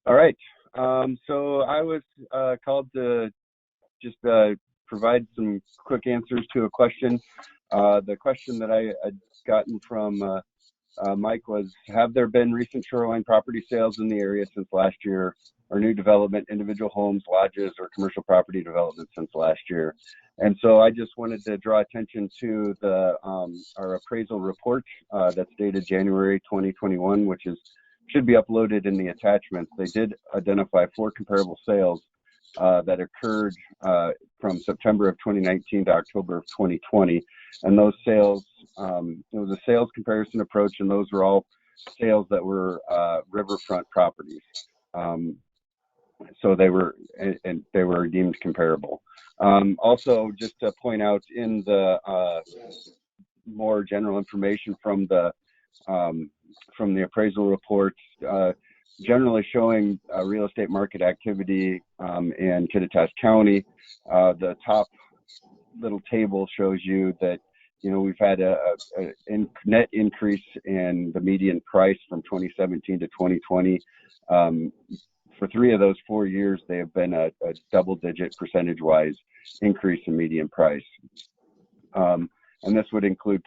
All right. So I was called to just provide some quick answers to a question. The question that I had gotten from Mike was, have there been recent shoreline property sales in the area since last year, or new development, individual homes, lodges, or commercial property development since last year? And so I just wanted to draw attention to our appraisal report that's dated January 2021, which should be uploaded in the attachments. They did identify 4 comparable sales that occurred from September of 2019 to October of 2020. And those sales, it was a sales comparison approach, and those were all sales that were riverfront properties. So they were deemed comparable. Also, just to point out, in the more general information from the appraisal report, generally showing real estate market activity in Kittitas County. The top little table shows you that we've had a net increase in the median price from 2017 to 2020. For 3 of those 4 years, they have been a double-digit percentage-wise increase in median price. And this would include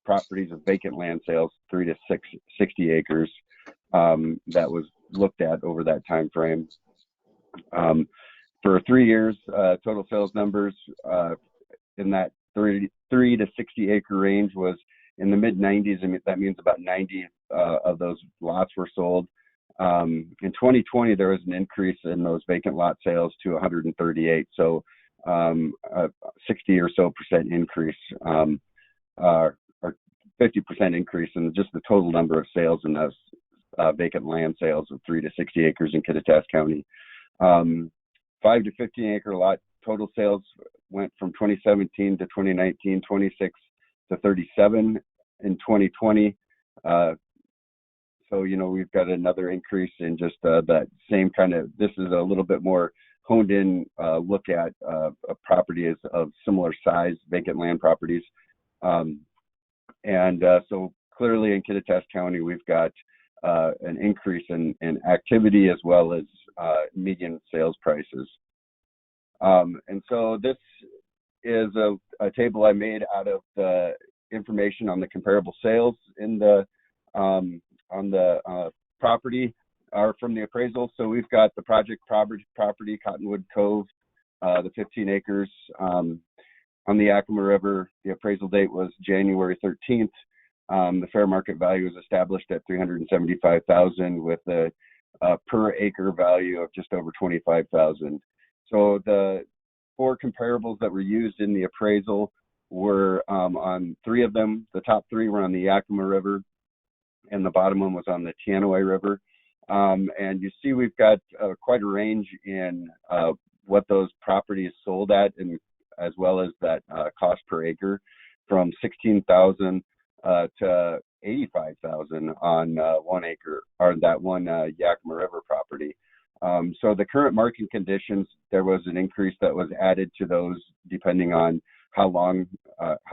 properties of vacant land sales, 3 to 60 acres, that was looked at over that time frame. For 3 years, total sales numbers in that 3 to 60 acre range was in the mid-90s, and that means about 90 of those lots were sold. In 2020, there was an increase in those vacant lot sales to 138, so a 60 or so percent increase, or 50% increase in just the total number of sales in those vacant land sales of 3 to 60 acres in Kittitas County. 5 to 15 acre lot total sales went from 2017 to 2019, 26 to 37 in 2020. So, we've got another increase in just that same kind of, this is a little bit more honed in look at properties of similar size, vacant land properties. So clearly in Kittitas County, we've got an increase in activity as well as median sales prices. And so this is a table I made out of the information on the comparable sales in on the property or from the appraisal. So we've got the project property, Cottonwood Cove, the 15 acres on the Yakima River. The appraisal date was January 13th. The fair market value was established at $375,000 with a per acre value of just over $25,000. So the 4 comparables that were used in the appraisal were on 3 of them. The top 3 were on the Yakima River, and the bottom one was on the Teanaway River. And you see we've got quite a range in what those properties sold at, and as well as that cost per acre, from $16,000 to $85,000 on 1 acre, or that one Yakima River property. So the current market conditions, there was an increase that was added to those depending on how long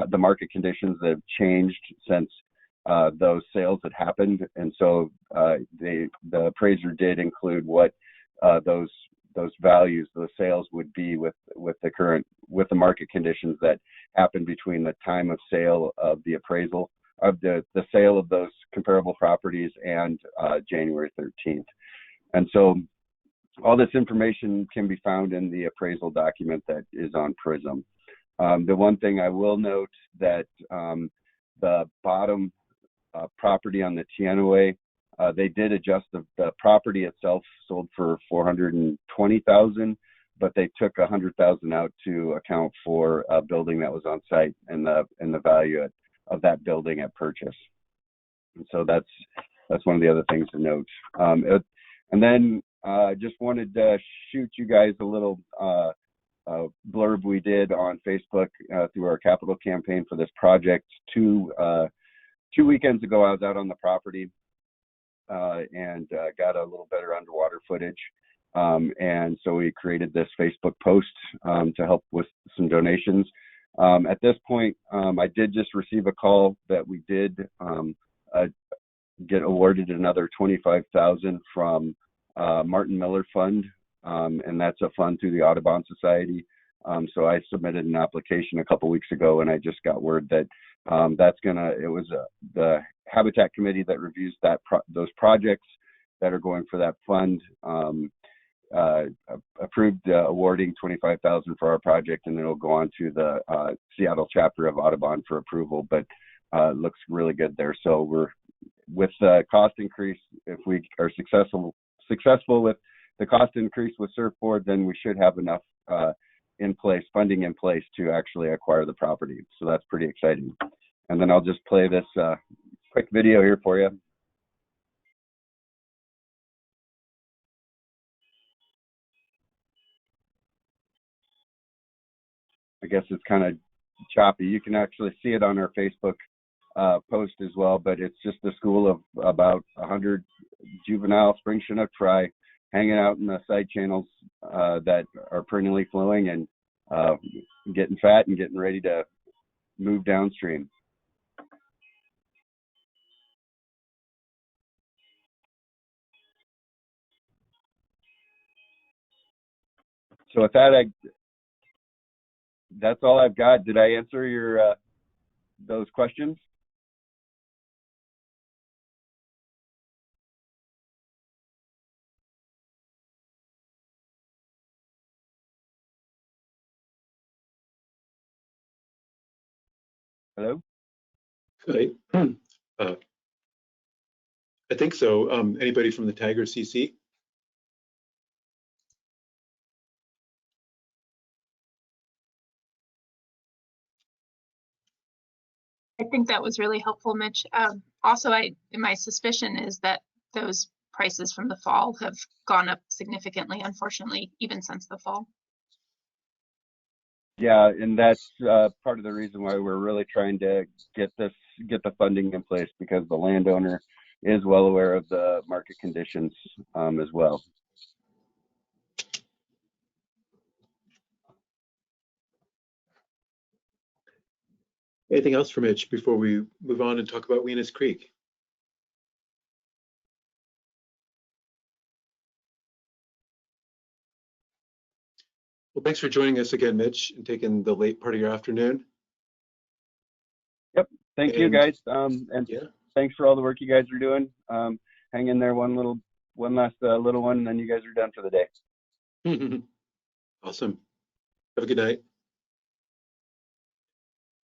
the market conditions have changed since those sales had happened. And so the appraiser did include what those values, those sales would be with the market conditions that happened between the time of sale of the appraisal of the sale of those comparable properties and January 13th. And so all this information can be found in the appraisal document that is on PRISM. The one thing I will note that the bottom property on the Teanaway, they did adjust the property itself sold for $420,000, but they took $100,000 out to account for a building that was on site and the value of that building at purchase. And so that's one of the other things to note. And then I just wanted to shoot you guys a little blurb we did on Facebook through our capital campaign for this project. 2 weekends ago, I was out on the property and got a little better underwater footage. And so we created this Facebook post to help with some donations. At this point, I did just receive a call that we did get awarded another $25,000 from Martin Miller Fund, and that's a fund through the Audubon Society. So I submitted an application a couple weeks ago, and I just got word that it was the Habitat Committee that reviews those projects that are going for that fund, approved awarding $25,000 for our project, and then it'll go on to the Seattle chapter of Audubon for approval. But looks really good there. So we're with the cost increase. If we are successful with the cost increase with Surfboard, then we should have enough funding in place to actually acquire the property. So that's pretty exciting. And then I'll just play this quick video here for you. I guess it's kind of choppy. You can actually see it on our Facebook post as well, but it's just a school of about 100 juvenile spring Chinook fry hanging out in the side channels that are perennially flowing and getting fat and getting ready to move downstream. So with that, that's all I've got. Did I answer your those questions? Hello? Hi. I think so. Anybody from the Tiger CC? I think that was really helpful, Mitch. Also, my suspicion is that those prices from the fall have gone up significantly, unfortunately, even since the fall. Yeah, and that's part of the reason why we're really trying to get the funding in place, because the landowner is well aware of the market conditions as well. Anything else for Mitch before we move on and talk about Weenus Creek? Well, thanks for joining us again, Mitch, and taking the late part of your afternoon. Yep. Thank you, guys. And yeah, thanks for all the work you guys are doing. Hang in there one last little one, and then you guys are done for the day. awesome. Have a good night.